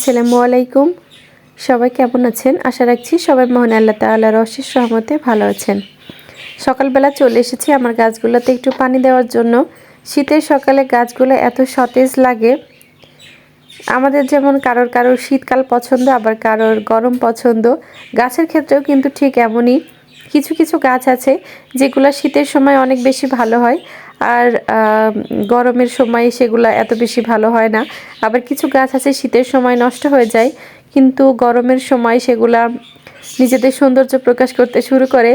আসসালামু আলাইকুম। সবাই কেমন আছেন? আশা রাখছি সবাই মহান আল্লাহ তাআলার অশেষ রহমতে ভালো আছেন। সকালবেলা চলে এসেছি আমার গাছগুলোতে একটু পানি দেওয়ার জন্য। শীতের সকালে গাছগুলো এত সতেজ লাগে। আমাদের যেমন কারোর শীতকাল পছন্দ, আবার কারোর গরম পছন্দ। গাছের ক্ষেত্রেও কিন্তু ঠিক এমনই। কিছু কিছু গাছ আছে যেগুলো শীতের সময় অনেক বেশি ভালো হয়, আর গরমের সময় সেগুলো এত বেশি ভালো হয় না। আবার কিছু গাছ আছে শীতের সময় নষ্ট হয়ে যায়, কিন্তু গরমের সময় সেগুলা নিজেদের সৌন্দর্য প্রকাশ করতে শুরু করে।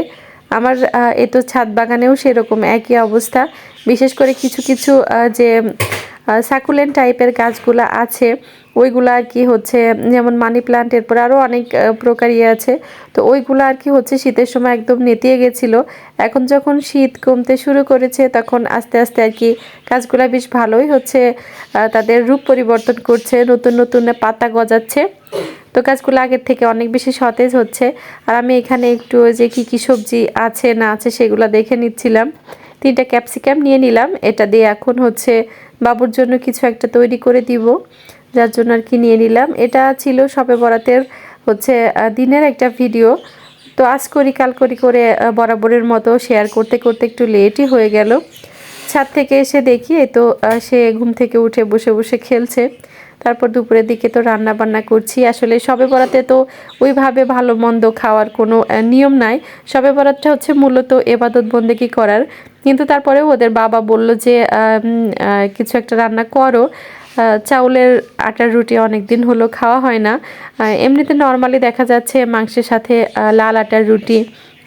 আমার এই তো ছাদ বাগানেও সেরকম একই অবস্থা। বিশেষ করে কিছু কিছু যে সাকুলেন্ট টাইপের গাছগুলো আছে, ওইগুলো আর কি হচ্ছে, যেমন মানি প্লান্ট, এরপর আরও অনেক প্রকার আছে। তো ওইগুলো আর কি হচ্ছে শীতের সময় একদম নেতিয়ে গেছিলো। এখন যখন শীত কমতে শুরু করেছে তখন আস্তে আস্তে আর কি গাছগুলো বেশ ভালোই হচ্ছে, তাদের রূপ পরিবর্তন করছে, নতুন নতুন পাতা গজাচ্ছে। তো গাছগুলো আগের থেকে অনেক বেশি সতেজ হচ্ছে। আর আমি এখানে একটু যে কি সবজি আছে না আছে সেগুলো দেখে নিচ্ছিলাম। 3টা ক্যাপসিকাম নিয়ে নিলাম, এটা দিয়ে এখন হচ্ছে বাবুর জন্য কিছু একটা তৈরি করে দিব, যার জন্য আর কি নিয়ে নিলাম। এটা ছিল শবে বরাতের হচ্ছে দিনের একটা ভিডিও। তো আজ করি কাল করি করে বরাবরের মতো শেয়ার করতে করতে একটু লেটই হয়ে গেল। ছাদ থেকে এসে দেখি এই তো সে ঘুম থেকে উঠে বসে বসে খেলছে। তারপর দুপুরের দিকে তো রান্না বান্না করছি। আসলে শবে বরাতে তো ওইভাবে ভালো মন্দ খাওয়ার কোনো নিয়ম নাই। শবে বরাতটা হচ্ছে মূলত এবাদত বন্দেগী করার, কিন্তু তারপরেও ওদের বাবা বলল যে কিছু একটা রান্না করো। চাউলের আটার রুটি অনেক দিন হলো খাওয়া হয় না। এমনিতে নর্মালি দেখা যাচ্ছে মাংসের সাথে লাল আটার রুটি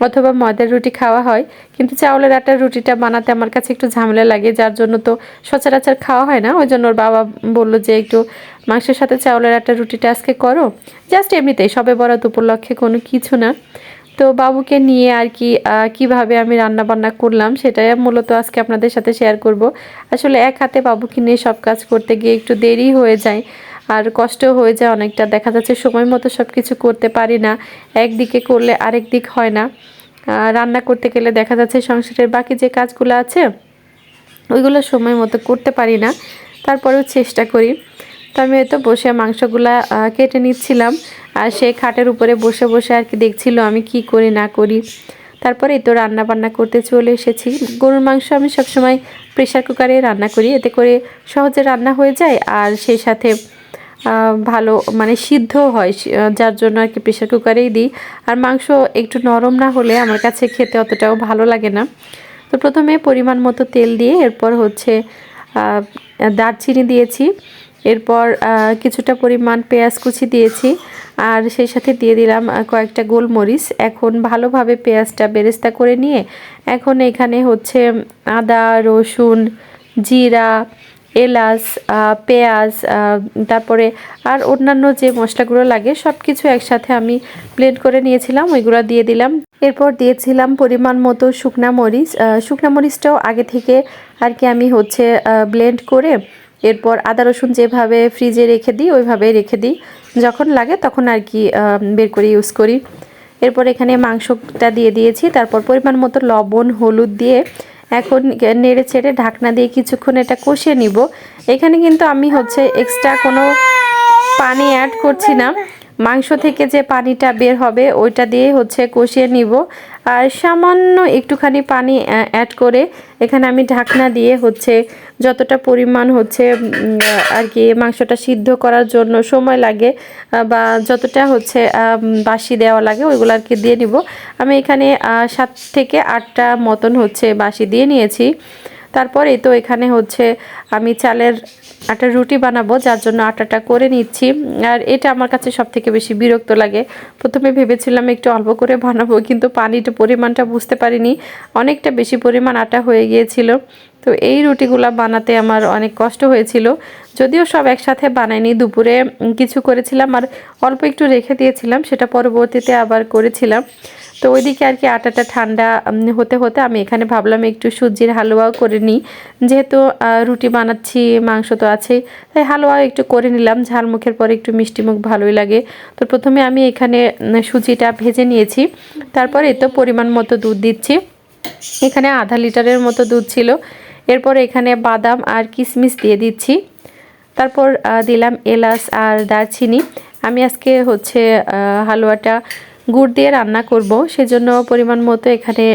অথবা ময়দার রুটি খাওয়া হয়, কিন্তু চাউলের আটার রুটিটা বানাতে আমার কাছে একটু ঝামেলা লাগে, যার জন্য তো সচরাচর খাওয়া হয় না। ওই জন্য ওর বাবা বলল যে একটু মাংসের সাথে চাউলের আটার রুটিটা আজকে করো, জাস্ট এমনিতেই, সবে বরাত উপলক্ষে, কোনো কিছু না। তো বাবুকে নিয়ে আর কি কিভাবে আমি রান্না বান্না করলাম সেটাই মূলত আজকে আপনাদের সাথে শেয়ার করব। আসলে এক হাতে বাবুকে নিয়ে সব কাজ করতে গিয়ে একটু দেরি হয়ে যায়, আর কষ্ট হয়ে যায় অনেকটা। দেখা যাচ্ছে সময় মতো সব কিছু করতে পারি না, একদিকে করলে আরেক দিক হয় না। রান্না করতে গেলে দেখা যাচ্ছে সংসারের বাকি যে কাজগুলো আছে ওইগুলো সময় মতো করতে পারি না, তারপরেও চেষ্টা করি। তো আমি হয়তো বসে মাংসগুলা কেটে নিচ্ছিলাম, আর সে খাটের উপরে বসে বসে আর কি দেখছিল আমি কি করি না করি। তারপরে তো রান্না বান্না করতে চলে এসেছি। গরুর মাংস আমি সবসময় প্রেশার কুকারে রান্না করি, এতে করে সহজে রান্না হয়ে যায়, আর সেই সাথে ভালো মানে সিদ্ধ হয়, যার জন্য আর কি প্রেশার কুকারেই দিই। আর মাংস একটু নরম না হলে আমার কাছে খেতে অতটাও ভালো লাগে না। তো প্রথমে পরিমাণ মতো তেল দিয়ে এরপর হচ্ছে দারচিনি দিয়েছি, এরপর কিছুটা পরিমাণ পেঁয়াজ কুচি দিয়েছি, আর সেই সাথে দিয়ে দিলাম কয়েকটা গোলমরিচ। এখন ভালোভাবে পেঁয়াজটা বেরেস্তা করে নিয়ে এখন এখানে হচ্ছে আদা, রসুন, জিরা, এলাচ, পেঁয়াজ, তারপরে আর অন্যান্য যে মশলাগুলো লাগে সব কিছু একসাথে আমি ব্লেন্ড করে নিয়েছিলাম, ওইগুলো দিয়ে দিলাম। এরপর দিয়েছিলাম পরিমাণ মতো শুকনা মরিচ। শুকনা মরিচটাও আগে থেকে আর কি আমি হচ্ছে ব্লেন্ড করে এরপর আদা রসুন যেভাবে ফ্রিজে রেখে দিই ওইভাবেই রেখে দিই, যখন লাগে তখন আর কি বের করে ইউজ করি। এরপর এখানে মাংসটা দিয়ে দিয়েছি, তারপর পরিমাণ মতো লবণ, হলুদ দিয়ে এখন নেড়ে চেড়ে ঢাকনা দিয়ে কিছুক্ষণ এটা কষিয়ে নিব। এখানে কিন্তু আমি হচ্ছে এক্সট্রা কোনো পানি অ্যাড করছি না, মাংস থেকে যে পানিটা বের হবে ওইটা দিয়ে হচ্ছে কষিয়ে নিব। আর সামান্য একটুখানি পানি অ্যাড করে এখানে আমি ঢাকনা দিয়ে হচ্ছে যতটা পরিমাণ হচ্ছে আর কি মাংসটা সিদ্ধ করার জন্য সময় লাগে বা যতটা হচ্ছে বাসি দেওয়া লাগে ওইগুলো আর কি দিয়ে নিব। আমি এখানে 7 থেকে 8টা মতন হচ্ছে বাসি দিয়ে নিয়েছি। তারপর এই তো এখানে হচ্ছে আমি চালের আটার রুটি বানাবো, যার জন্য আটাটা করে নিচ্ছি। আর এটা আমার কাছে সব থেকে বেশি বিরক্ত লাগে। প্রথমে ভেবেছিলাম একটু অল্প করে বানাবো, কিন্তু পানিটা পরিমাণটা বুঝতে পারিনি, অনেকটা বেশি পরিমাণ আটা হয়ে গিয়েছিল। তো এই রুটিগুলা বানাতে আমার অনেক কষ্ট হয়েছিল, যদিও সব একসাথে বানাইনি। দুপুরে কিছু করেছিলাম আর অল্প একটু রেখে দিয়েছিলাম, সেটা পরবর্তীতে আবার করেছিলাম। তো ওইদিকে আর কি আটাটা ঠান্ডা হতে হতে আমি এখানে ভাবলাম একটু সুজির হালুয়াও করে নিই, যেহেতু রুটি বানাচ্ছি, মাংস তো আছেই, তাই হালুয়াও একটু করে নিলাম। ঝাল মুখের পরে একটু মিষ্টি মুখ ভালোই লাগে। তো প্রথমে আমি এখানে সুজিটা ভেজে নিয়েছি, তারপরে তো পরিমাণ মতো দুধ দিচ্ছি। এখানে আধা লিটারের মতো দুধ ছিল। এরপর এখানে বাদাম আর কিশমিশ দিয়ে দিচ্ছি। তারপর দিলাম এলাচ আর দারচিনি। আমি আজকে হচ্ছে হালুয়াটা গুড় দিয়ে রান্না করব, সেজন্য পরিমাণ মতো এখানে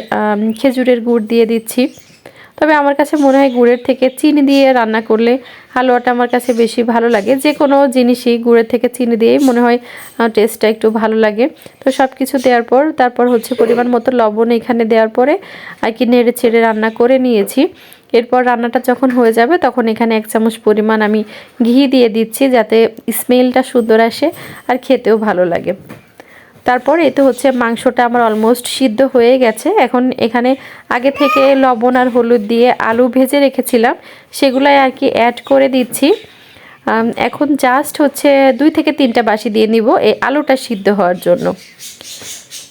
খেজুরের গুড় দিয়ে দিচ্ছি। তবে আমার কাছে মনে হয় গুড়ের থেকে চিনি দিয়ে রান্না করলে হালুয়াটা আমার কাছে বেশি ভালো লাগে। যে কোনো জিনিসই গুড়ের থেকে চিনি দিয়েই মনে হয় টেস্টটা একটু ভালো লাগে। তো সব কিছু দেওয়ার পর তারপর হচ্ছে পরিমাণ মতো লবণ এখানে দেওয়ার পরে আর কি নেড়ে ছেড়ে রান্না করে নিয়েছি। এরপর রান্নাটা যখন হয়ে যাবে তখন এখানে 1 চামচ পরিমাণ আমি ঘি দিয়ে দিচ্ছি, যাতে স্মেলটা সুন্দর আসে আর খেতেও ভালো লাগে। তারপর এতে হচ্ছে মাংসটা আমার অলমোস্ট সিদ্ধ হয়ে গেছে। এখন এখানে আগে থেকে লবণ আর হলুদ দিয়ে আলু ভেজে রেখেছিলাম, সেগুলাই আর কি অ্যাড করে দিচ্ছি। এখন জাস্ট হচ্ছে 2 থেকে 3টা বাসি দিয়ে নিব এই আলুটা সিদ্ধ হওয়ার জন্য।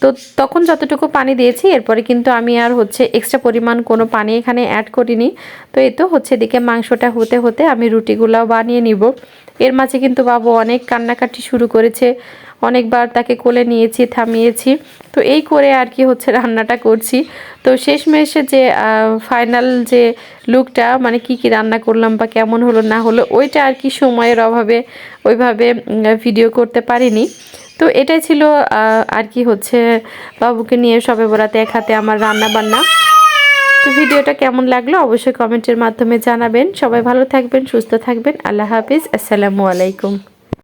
তো তখন যতটুকু পানি দিয়েছি এরপরে কিন্তু আমি আর হচ্ছে এক্সট্রা পরিমাণ কোনো পানি এখানে অ্যাড করিনি। তো এই তো হচ্ছে এদিকে মাংসটা হতে হতে আমি রুটিগুলাও বানিয়ে নিব। এর মাঝে কিন্তু বাবু অনেক কান্নাকাটি শুরু করেছে, অনেকবার তাকে কোলে নিয়েছি, থামিয়েছি। তো এই করে আর কি হচ্ছে রান্নাটা করছি। তো শেষমেশে যে ফাইনাল যে লুকটা, মানে কি কি রান্না করলাম বা কেমন হলো না হলো, ওইটা আর কি সময়ের অভাবে ওইভাবে ভিডিও করতে পারিনি। তো এটাই ছিল আর কি হচ্ছে বাবুকে নিয়ে শবে বরাতে এক হাতে আমার রান্না বান্না। তো ভিডিওটা কেমন লাগলো অবশ্যই কমেন্টের মাধ্যমে জানাবেন। সবাই ভালো থাকবেন, সুস্থ থাকবেন। আল্লাহ হাফিজ, আসসালামু আলাইকুম।